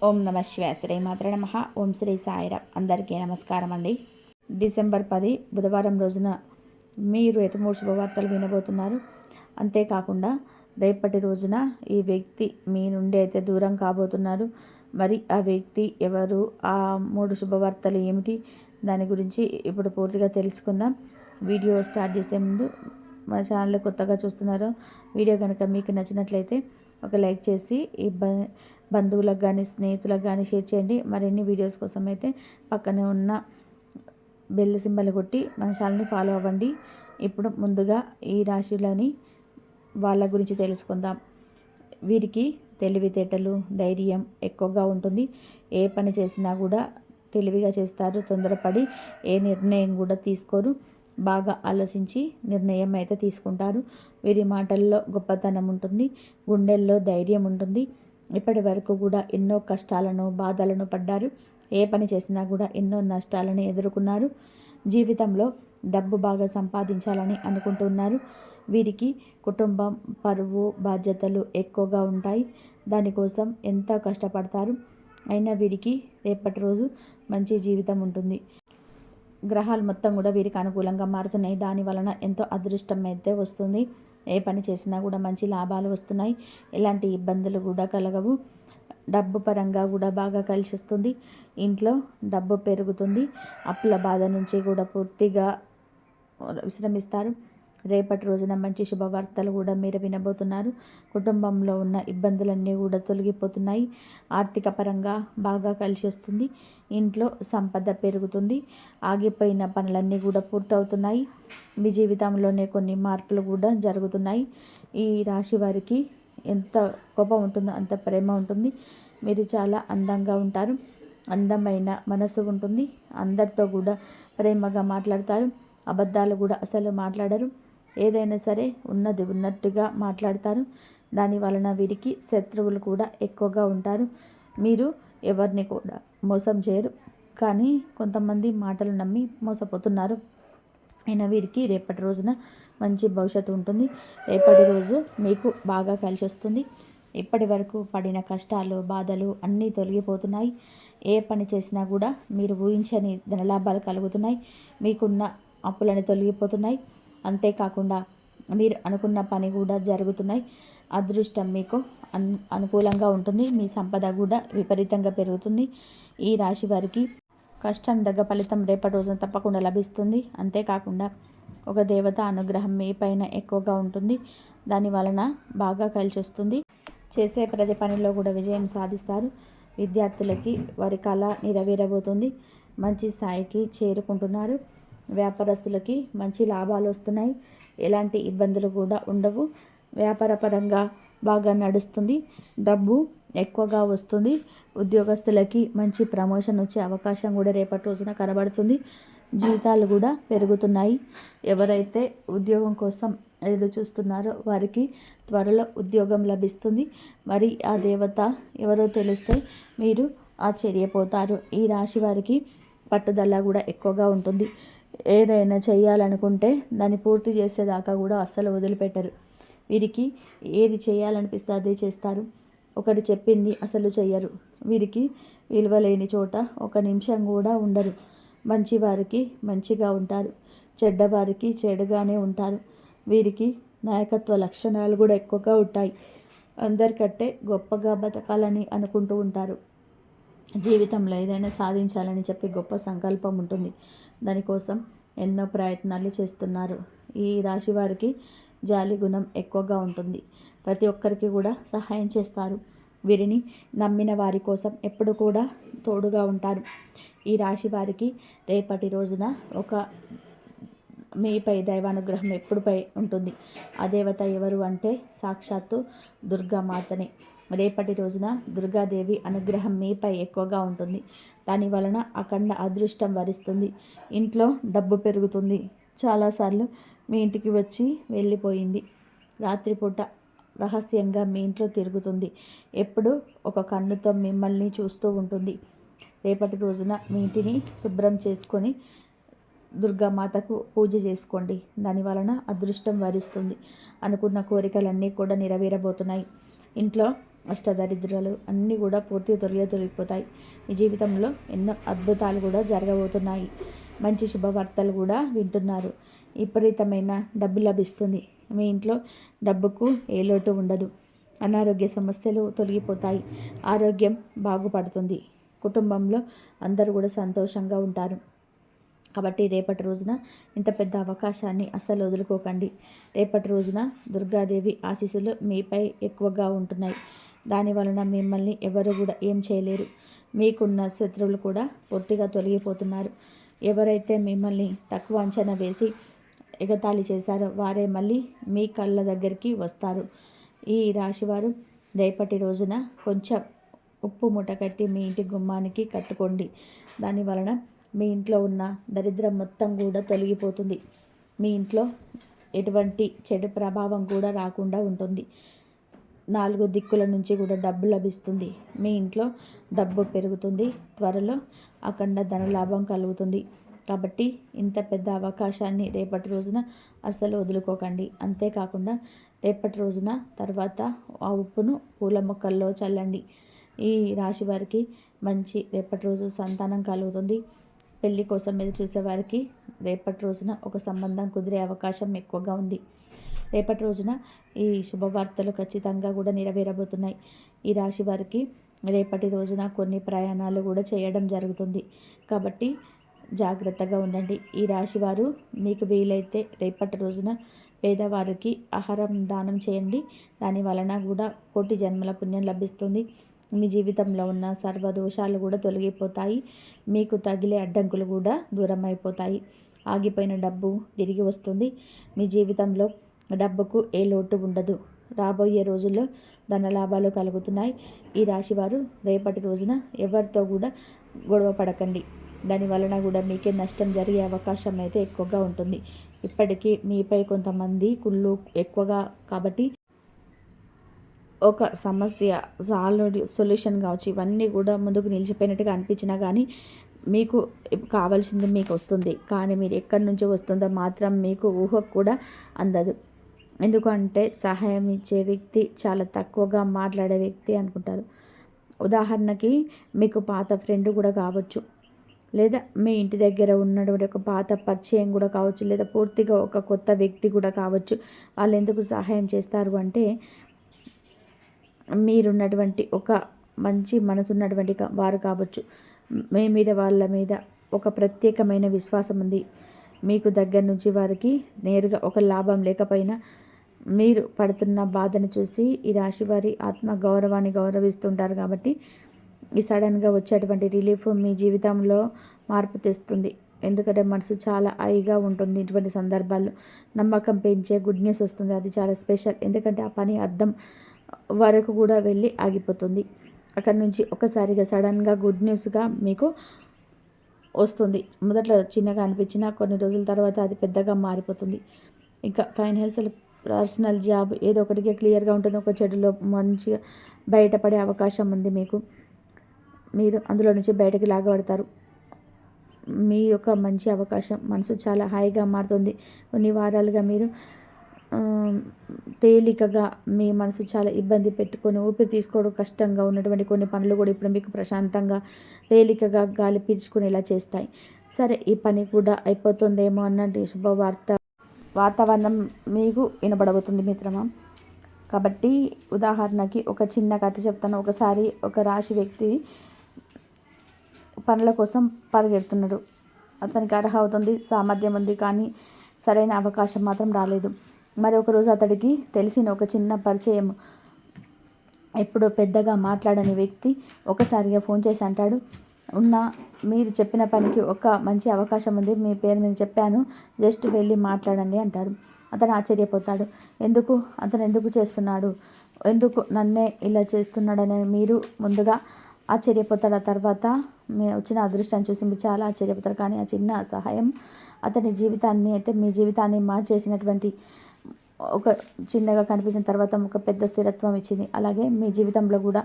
ఓం నమ శివాయ. శ్రీ మాత్రే నమః. ఓం శ్రీ సాయిరామ్. అందరికీ నమస్కారం అండి. డిసెంబర్ 10 బుధవారం రోజున మీరు 3 శుభవార్తలు వినబోతున్నారు. అంతేకాకుండా రేపటి రోజున ఈ వ్యక్తి మీ నుండి అయితే దూరం కాబోతున్నారు. మరి ఆ వ్యక్తి ఎవరు, ఆ 3 శుభవార్తలు ఏమిటి, దాని గురించి ఇప్పుడు పూర్తిగా తెలుసుకుందాం. వీడియో స్టార్ట్ చేసే ముందు మన ఛానల్ కొత్తగా చూస్తున్నారో వీడియో కనుక మీకు నచ్చినట్లయితే ఒక లైక్ చేసి ఈ బంధువులకు కానీ స్నేహితులకు కానీ షేర్ చేయండి. మరిన్ని వీడియోస్ కోసం అయితే పక్కనే ఉన్న బెల్ సింబల్ కొట్టి మన ఛానల్ని ఫాలో అవ్వండి. ఇప్పుడు ముందుగా ఈ రాశిలోని వాళ్ళ గురించి తెలుసుకుందాం. వీరికి తెలివితేటలు, ధైర్యం ఎక్కువగా ఉంటుంది. ఏ పని చేసినా కూడా తెలివిగా చేస్తారు. తొందరపడి ఏ నిర్ణయం కూడా తీసుకోరు. బాగా ఆలోచించి నిర్ణయం అయితే తీసుకుంటారు. వీరి మాటల్లో గొప్పతనం ఉంటుంది. గుండెల్లో ధైర్యం ఉంటుంది. ఇప్పటి వరకు కూడా ఎన్నో కష్టాలను, బాధలను పడ్డారు. ఏ పని చేసినా కూడా ఎన్నో నష్టాలను ఎదుర్కొన్నారు. జీవితంలో డబ్బు బాగా సంపాదించాలని అనుకుంటున్నారు. వీరికి కుటుంబం, పరువు, బాధ్యతలు ఎక్కువగా ఉంటాయి. దానికోసం ఎంతో కష్టపడతారు. అయినా వీరికి రేపటి రోజు మంచి జీవితం ఉంటుంది. గ్రహాలు మొత్తం కూడా వీరికి అనుకూలంగా మారుతున్నాయి. దాని వలన ఎంతో అదృష్టం అయితే వస్తుంది. ఏ పని చేసినా కూడా మంచి లాభాలు వస్తున్నాయి. ఎలాంటి ఇబ్బందులు కూడా కలగవు. డబ్బు పరంగా కూడా బాగా కలిసి వస్తుంది. ఇంట్లో డబ్బు పెరుగుతుంది. అప్పుల బాధ నుంచి కూడా పూర్తిగా విశ్రమిస్తారు. రేపటి రోజున మంచి శుభవార్తలు కూడా మీరు వినబోతున్నారు. కుటుంబంలో ఉన్న ఇబ్బందులన్నీ కూడా తొలగిపోతున్నాయి. ఆర్థిక పరంగా బాగా కలిసి వస్తుంది. ఇంట్లో సంపద పెరుగుతుంది. ఆగిపోయిన పనులన్నీ కూడా పూర్తవుతున్నాయి. మీ జీవితంలోనే కొన్ని మార్పులు కూడా జరుగుతున్నాయి. ఈ రాశి వారికి ఎంత కోపం ఉంటుందో అంత ప్రేమ ఉంటుంది. మీరు చాలా అందంగా ఉంటారు. అందమైన మనసు ఉంటుంది. అందరితో కూడా ప్రేమగా మాట్లాడతారు. అబద్ధాలు కూడా అసలు మాట్లాడరు. ఏదైనా సరే ఉన్నది ఉన్నట్టుగా మాట్లాడతారు. దాని వలన వీరికి శత్రువులు కూడా ఎక్కువగా ఉంటారు. మీరు ఎవరిని కూడా మోసం చేయరు. కానీ కొంతమంది మాటలు నమ్మి మోసపోతున్నారు. అయినా వీరికి రేపటి రోజున మంచి భవిష్యత్తు ఉంటుంది. రేపటి రోజు మీకు బాగా కలిసి వస్తుంది. ఇప్పటి వరకు పడిన కష్టాలు, బాధలు అన్నీ తొలగిపోతున్నాయి. ఏ పని చేసినా కూడా మీరు ఊహించని ధనలాభాలు కలుగుతున్నాయి. మీకున్న అప్పులని తొలగిపోతున్నాయి. అంతేకాకుండా మీరు అనుకున్న పని కూడా జరుగుతున్నాయి. అదృష్టం మీకు అనుకూలంగా ఉంటుంది. మీ సంపద కూడా విపరీతంగా పెరుగుతుంది. ఈ రాశి వారికి కష్టం తగ్గ ఫలితం రేపటి రోజున తప్పకుండా లభిస్తుంది. అంతేకాకుండా ఒక దేవత అనుగ్రహం మీ పైన ఎక్కువగా ఉంటుంది. దాని వలన బాగా కలిసి వస్తుంది. చేసే ప్రతి పనిలో కూడా విజయం సాధిస్తారు. విద్యార్థులకి వారి కళ నెరవేరబోతుంది. మంచి స్థాయికి చేరుకుంటున్నారు. వ్యాపారస్తులకి మంచి లాభాలు వస్తున్నాయి. ఎలాంటి ఇబ్బందులు కూడా ఉండవు. వ్యాపారపరంగా బాగా నడుస్తుంది. డబ్బు ఎక్కువగా వస్తుంది. ఉద్యోగస్తులకి మంచి ప్రమోషన్ వచ్చే అవకాశం కూడా రేపటి రోజున కనబడుతుంది. జీతాలు కూడా పెరుగుతున్నాయి. ఎవరైతే ఉద్యోగం కోసం ఎదురు చూస్తున్నారో వారికి త్వరలో ఉద్యోగం లభిస్తుంది. మరి ఆ దేవత ఎవరో తెలిస్తే మీరు ఆశ్చర్యపోతారు. ఈ రాశి వారికి పట్టుదల కూడా ఎక్కువగా ఉంటుంది. ఏదైనా చేయాలనుకుంటే దాన్ని పూర్తి చేసేదాకా కూడా అస్సలు వదిలిపెట్టరు. వీరికి ఏది చేయాలనిపిస్తే అదే చేస్తారు. ఒకరు చెప్పింది అసలు చెయ్యరు. వీరికి విలువ లేని చోట ఒక నిమిషం కూడా ఉండరు. మంచివారికి మంచిగా ఉంటారు. చెడ్డవారికి చెడుగానే ఉంటారు. వీరికి నాయకత్వ లక్షణాలు కూడా ఎక్కువగా ఉంటాయి. అందరికంటే గొప్పగా బతకాలని అనుకుంటూ ఉంటారు. జీవితంలో ఏదైనా సాధించాలని చెప్పి గొప్ప సంకల్పం ఉంటుంది. దానికోసం ఎన్నో ప్రయత్నాలు చేస్తున్నారు. ఈ రాశి వారికి జాలి గుణం ఎక్కువగా ఉంటుంది. ప్రతి ఒక్కరికి కూడా సహాయం చేస్తారు. వీరిని నమ్మిన వారి కోసం ఎప్పుడు కూడా తోడుగా ఉంటారు. ఈ రాశి వారికి రేపటి రోజున ఒక మీపై దైవానుగ్రహం ఎప్పుడుపై ఉంటుంది. ఆ దేవత ఎవరు అంటే సాక్షాత్తు దుర్గామాతనే. రేపటి రోజున దుర్గాదేవి అనుగ్రహం మీపై ఎక్కువగా ఉంటుంది. దాని వలన అఖండ అదృష్టం వరిస్తుంది. ఇంట్లో డబ్బు పెరుగుతుంది. చాలాసార్లు మీ ఇంటికి వచ్చి వెళ్ళిపోయింది. రాత్రిపూట రహస్యంగా మీ ఇంట్లో తిరుగుతుంది. ఎప్పుడు ఒక కన్నుతో మిమ్మల్ని చూస్తూ ఉంటుంది. రేపటి రోజున మీ ఇంటిని శుభ్రం చేసుకొని దుర్గామాతకు పూజ చేసుకోండి. దాని వలన అదృష్టం వరిస్తుంది. అనుకున్న కోరికలన్నీ కూడా నెరవేరబోతున్నాయి. ఇంట్లో అష్టదరిద్రాలు అన్నీ కూడా పూర్తిగా తొలగిపోతాయి. మీ జీవితంలో ఎన్నో అద్భుతాలు కూడా జరగబోతున్నాయి. మంచి శుభవార్తలు కూడా వింటున్నారు. విపరీతమైన డబ్బు లభిస్తుంది. మీ ఇంట్లో డబ్బుకు ఏ లోటు ఉండదు. అనారోగ్య సమస్యలు తొలగిపోతాయి. ఆరోగ్యం బాగుపడుతుంది. కుటుంబంలో అందరూ కూడా సంతోషంగా ఉంటారు. కాబట్టి రేపటి రోజున ఇంత పెద్ద అవకాశాన్ని అస్సలు వదులుకోకండి. రేపటి రోజున దుర్గాదేవి ఆశీస్సులు మీపై ఎక్కువగా ఉంటున్నాయి. దాని వలన మిమ్మల్ని ఎవరు కూడా ఏం చేయలేరు. మీకున్న శత్రువులు కూడా పూర్తిగా తొలగిపోతున్నారు. ఎవరైతే మిమ్మల్ని తక్కువ అంచనా వేసి ఎగతాళి చేశారో వారే మళ్ళీ మీ కళ్ళ దగ్గరికి వస్తారు. ఈ రాశివారు రేపటి రోజున కొంచెం ఉప్పు మూట కట్టి మీ ఇంటి గుమ్మానికి కట్టుకోండి. దాని వలన మీ ఇంట్లో ఉన్న దరిద్రం మొత్తం కూడా తొలగిపోతుంది. మీ ఇంట్లో ఎటువంటి చెడు ప్రభావం కూడా రాకుండా ఉంటుంది. 4 దిక్కుల నుంచి కూడా డబ్బు లభిస్తుంది. మీ ఇంట్లో డబ్బు పెరుగుతుంది. త్వరలో అఖండ ధనలాభం కలుగుతుంది. కాబట్టి ఇంత పెద్ద అవకాశాన్ని రేపటి రోజున అస్సలు వదులుకోకండి. అంతేకాకుండా రేపటి రోజున తర్వాత ఆ ఉప్పును పూల మొక్కల్లో చల్లండి. ఈ రాశి వారికి మంచి రేపటి రోజు సంతానం కలుగుతుంది. పెళ్లి కోసం ఎదురు చూసేవారికి రేపటి రోజున ఒక సంబంధం కుదిరే అవకాశం ఎక్కువగా ఉంది. రేపటి రోజున ఈ శుభవార్తలు ఖచ్చితంగా కూడా నెరవేరబోతున్నాయి. ఈ రాశి వారికి రేపటి రోజున కొన్ని ప్రయాణాలు కూడా చేయడం జరుగుతుంది. కాబట్టి జాగ్రత్తగా ఉండండి. ఈ రాశివారు మీకు వీలైతే రేపటి రోజున పేదవారికి ఆహారం దానం చేయండి. దాని వలన కూడా కోటి జన్మల పుణ్యం లభిస్తుంది. మీ జీవితంలో ఉన్న సర్వదోషాలు కూడా తొలగిపోతాయి. మీకు తగిలే అడ్డంకులు కూడా దూరం అయిపోతాయి. ఆగిపోయిన డబ్బు తిరిగి వస్తుంది. మీ జీవితంలో డబ్బుకు ఏ లోటు ఉండదు. రాబోయే రోజుల్లో ధనలాభాలు కలుగుతున్నాయి. ఈ రాశివారు రేపటి రోజున ఎవరితో కూడా గొడవ పడకండి. దాని వలన కూడా మీకే నష్టం జరిగే అవకాశం అయితే ఎక్కువగా ఉంటుంది. ఇప్పటికీ మీపై కొంతమంది కుళ్ళు ఎక్కువగా కాబట్టి ఒక సమస్య సొల్యూషన్ కావచ్చు, ఇవన్నీ కూడా ముందుకు నిలిచిపోయినట్టుగా అనిపించినా కానీ మీకు కావాల్సింది మీకు వస్తుంది. కానీ మీరు ఎక్కడి నుంచి వస్తుందో మాత్రం మీకు ఊహకు కూడా అందదు. ఎందుకంటే సహాయం ఇచ్చే వ్యక్తి చాలా తక్కువగా మాట్లాడే వ్యక్తి అనుకుంటారు. ఉదాహరణకి మీకు పాత ఫ్రెండ్ కూడా కావచ్చు, లేదా మీ ఇంటి దగ్గర ఉన్నటువంటి ఒక పాత పరిచయం కూడా కావచ్చు, లేదా పూర్తిగా ఒక కొత్త వ్యక్తి కూడా కావచ్చు. వాళ్ళు ఎందుకు సహాయం చేస్తారు అంటే మీరున్నటువంటి ఒక మంచి మనసున్నటువంటి వారు కావచ్చు. మీ మీద వాళ్ళ మీద ఒక ప్రత్యేకమైన విశ్వాసం ఉంది. మీకు దగ్గర నుంచి వారికి నేరుగా ఒక లాభం లేకపోయినా మీరు పడుతున్న బాధను చూసి ఈ రాశి వారి ఆత్మ గౌరవాన్ని గౌరవిస్తుంటారు. కాబట్టి ఈ సడన్గా వచ్చేటువంటి రిలీఫ్ మీ జీవితంలో మార్పు తెస్తుంది. ఎందుకంటే మనసు చాలా హాయిగా ఉంటుంది. ఇటువంటి సందర్భాల్లో నమ్మకం పెంచే గుడ్ న్యూస్ వస్తుంది. అది చాలా స్పెషల్. ఎందుకంటే ఆ పని అర్థం వరకు కూడా వెళ్ళి ఆగిపోతుంది. అక్కడ నుంచి ఒకసారిగా సడన్గా గుడ్ న్యూస్గా మీకు వస్తుంది. మొదట్లో చిన్నగా అనిపించినా కొన్ని రోజుల తర్వాత అది పెద్దగా మారిపోతుంది. ఇంకా ఫైనాన్షియల్, పర్సనల్, జాబ్ ఏదో ఒకటిగా క్లియర్గా ఉంటుంది. ఒక చెడులో మంచిగా బయటపడే అవకాశం ఉంది మీకు. మీరు అందులో నుంచి బయటకు లాగబడతారు. మీ యొక్క మంచి అవకాశం మనసు చాలా హాయిగా మారుతుంది. కొన్ని వారాలుగా మీరు తేలికగా మీ మనసు చాలా ఇబ్బంది పెట్టుకొని ఊపిరి తీసుకోవడం కష్టంగా ఉన్నటువంటి కొన్ని పనులు కూడా ఇప్పుడు మీకు ప్రశాంతంగా తేలికగా గాలి పీల్చుకునేలా చేస్తాయి. సరే, ఈ పని కూడా అయిపోతుందేమో అన్నట్టు వాతావరణం మీకు వినబడబోతుంది మిత్రమా. కాబట్టి ఉదాహరణకి ఒక చిన్న కథ చెప్తాను. ఒకసారి ఒక రాశి వ్యక్తి పనుల కోసం పరిగెడుతున్నాడు. అతనికి అర్హత అవుతుంది, సామర్థ్యం ఉంది, కానీ సరైన అవకాశం మాత్రం రాలేదు. మరి ఒకరోజు అతడికి తెలిసిన ఒక చిన్న పరిచయం, ఎప్పుడూ పెద్దగా మాట్లాడని వ్యక్తి ఒకసారిగా ఫోన్ చేసి అంటాడు, మీరు చెప్పిన పనికి ఒక మంచి అవకాశం ఉంది, మీ పేరు మీద చెప్పాను, జస్ట్ వెళ్ళి మాట్లాడండి అంటాడు. అతను ఆశ్చర్యపోతాడు. అతను ఎందుకు చేస్తున్నాడు, ఎందుకు నన్నే ఇలా చేస్తున్నాడని మీరు ముందుగా ఆశ్చర్యపోతాడు. ఆ తర్వాత వచ్చిన అదృష్టాన్ని చూసి మీరు చాలా ఆశ్చర్యపోతారు. కానీ ఆ చిన్న సహాయం అతని జీవితాన్ని అయితే మీ జీవితాన్ని మార్చేసినటువంటి ఒక చిన్నగా కనిపించిన తర్వాత ఒక పెద్ద స్థిరత్వం ఇచ్చింది. అలాగే మీ జీవితంలో కూడా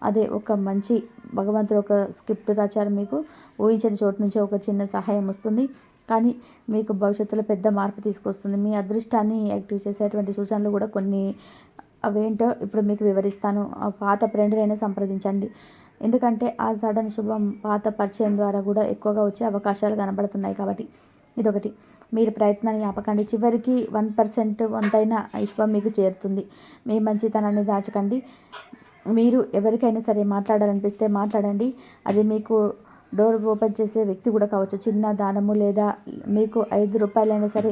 అదే ఒక మంచి భగవంతుడు ఒక స్క్రిప్ట్ రాచారు. మీకు ఊహించని చోటు నుంచి ఒక చిన్న సహాయం వస్తుంది, కానీ మీకు భవిష్యత్తులో పెద్ద మార్పు తీసుకొస్తుంది. మీ అదృష్టాన్ని యాక్టివ్ చేసేటువంటి సూచనలు కూడా కొన్ని అవేంటో ఇప్పుడు మీకు వివరిస్తాను. ఆ పాత ఫ్రెండ్‌నైనా సంప్రదించండి. ఎందుకంటే ఆ సడన్ శుభం పాత పరిచయం ద్వారా కూడా ఎక్కువగా వచ్చే అవకాశాలు కనబడుతున్నాయి కాబట్టి. ఇదొకటి. మీరు ప్రయత్నాన్ని ఆపకండి. చివరికి 1% వంతైనా ఈ శుభం మీకు చేరుతుంది. మీ మంచితనాన్ని దాచకండి. మీరు ఎవరికైనా సరే మాట్లాడాలనిపిస్తే మాట్లాడండి. అది మీకు డోర్ ఓపెన్ చేసే వ్యక్తి కూడా కావచ్చు. చిన్న దానము లేదా మీకు ₹5 సరే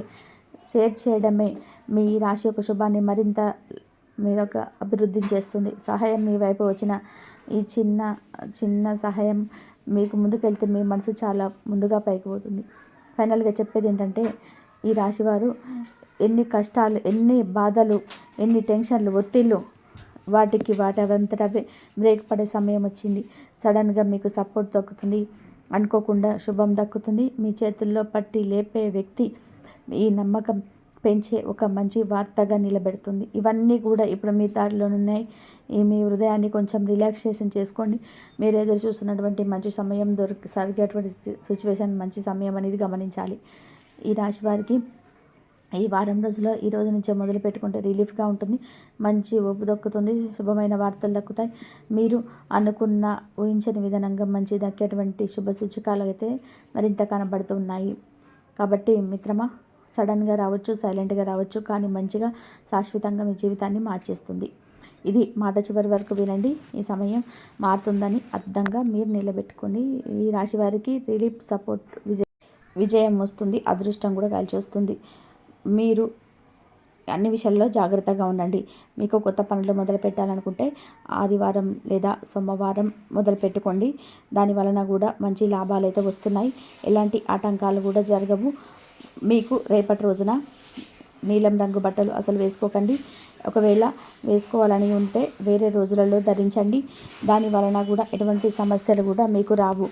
షేర్ చేయడమే మీ రాశి యొక్క శుభాన్ని మరింత మీరొక అభివృద్ధిని చేస్తుంది. సహాయం మీ వైపు వచ్చిన ఈ చిన్న సహాయం మీకు ముందుకెళ్తే మీ మనసు చాలా ముందుగా పైకి పోతుంది. ఫైనల్గా చెప్పేది ఏంటంటే, ఈ రాశివారు ఎన్ని కష్టాలు, ఎన్ని బాధలు, ఎన్ని టెన్షన్లు, ఒత్తిళ్ళు వాటి అవంతటవే బ్రేక్ పడే సమయం వచ్చింది. సడన్గా మీకు సపోర్ట్ దక్కుతుంది. అనుకోకుండా శుభం దక్కుతుంది. మీ చేతుల్లో పట్టి లేపే వ్యక్తి ఈ నమ్మకం పెంచే ఒక మంచి వార్తగా నిలబెడుతుంది. ఇవన్నీ కూడా ఇప్పుడు మీ దారిలోనున్నాయి. మీ హృదయాన్ని కొంచెం రిలాక్సేషన్ చేసుకోండి. మీరు ఎదురు చూస్తున్నటువంటి మంచి సమయం సాగేటువంటి సిచ్యువేషన్ మంచి సమయం అనేది గమనించాలి. ఈ రాశి వారికి ఈ వారం రోజుల్లో ఈ రోజు నుంచే మొదలు పెట్టుకుంటే రిలీఫ్గా ఉంటుంది. మంచి ఊపు దక్కుతుంది. శుభమైన వార్తలు దక్కుతాయి. మీరు అనుకున్న ఊహించని విధానంగా మంచి దక్కేటువంటి శుభ సూచకాలు అయితే మరింత కనబడుతూ ఉన్నాయి. కాబట్టి మిత్రమా, సడన్గా రావచ్చు, సైలెంట్గా రావచ్చు, కానీ మంచిగా శాశ్వతంగా మీ జీవితాన్ని మార్చేస్తుంది. ఇది మాట చివరి వరకు వినండి. ఈ సమయం మారుతుందని అర్థంగా మీరు నిలబెట్టుకోండి. ఈ రాశి వారికి రిలీఫ్, సపోర్ట్, విజయం వస్తుంది. అదృష్టం కూడా కలిసి వస్తుంది. మీరు అన్ని విషయాల్లో జాగ్రత్తగా ఉండండి. మీకు కొత్త పనులు మొదలు పెట్టాలనుకుంటే ఆదివారం లేదా సోమవారం మొదలు పెట్టుకోండి. దాని వలన కూడా మంచి లాభాలు అయితే వస్తున్నాయి. ఎలాంటి ఆటంకాలు కూడా జరగవు. మీకు రేపటి రోజున నీలం రంగు బట్టలు అసలు వేసుకోకండి. ఒకవేళ వేసుకోవాలని ఉంటే వేరే రోజులలో ధరించండి. దాని వలన కూడా ఎటువంటి సమస్యలు కూడా మీకు రావు.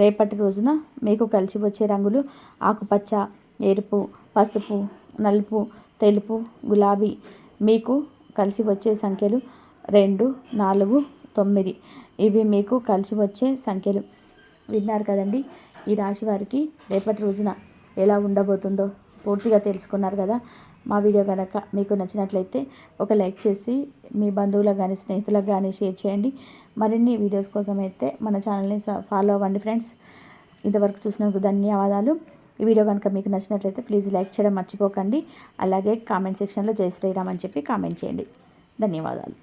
రేపటి రోజున మీకు కలిసి వచ్చే రంగులు ఆకుపచ్చ, ఎరుపు, పసుపు, నలుపు, తెలుపు, గులాబీ. మీకు కలిసి వచ్చే సంఖ్యలు 2, 4, 9. ఇవి మీకు కలిసి వచ్చే సంఖ్యలు. విన్నారు కదండి, ఈ రాశి వారికి రేపటి రోజున ఎలా ఉండబోతుందో పూర్తిగా తెలుసుకున్నారు కదా. మా వీడియో కనుక మీకు నచ్చినట్లయితే ఒక లైక్ చేసి మీ బంధువులకు కానీ స్నేహితులకు కానీ షేర్ చేయండి. మరిన్ని వీడియోస్ కోసం అయితే మన ఛానల్ని ఫాలో అవ్వండి ఫ్రెండ్స్. ఇంతవరకు చూసినందుకు ధన్యవాదాలు. ఈ వీడియో కనుక మీకు నచ్చినట్లయితే ప్లీజ్ లైక్ చేయడం మర్చిపోకండి. అలాగే కామెంట్ సెక్షన్లో జై శ్రీరామ్ అని చెప్పి కామెంట్ చేయండి. ధన్యవాదాలు.